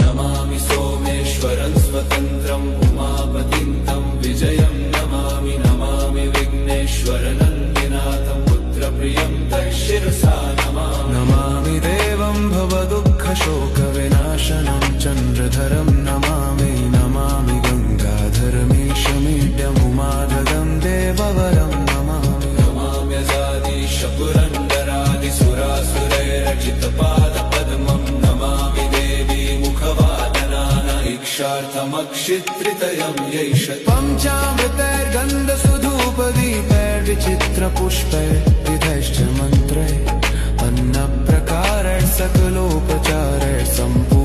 नमामि सोमेश्वरं स्वतन्त्रम् उमापतिं तं विजयं नमामि नमामि विघ्नेश्वरनन्दिनाथं पुत्रप्रियं तच्छिरसा नमामि नमामि देवं भवदुःखशोकविनाशनं चन्द्रधरं नमामि नमामि गङ्गाधरमीशमीड्यमुमाधगं देववरं नमामि नमाम्यजादीश पुरन्दरादिसुरासुरैरचितपादपद्मं नमामि देवी मुखवादनान इक्षार्थमक्षित्रितयं यैष पञ्चामृतैर्गन्धसुधूपदीपैर्विचित्रपुष्पैर्विधैश्च मन्त्रैः अन्नप्रकारैः सकलोपचारैः सम्पूर्ण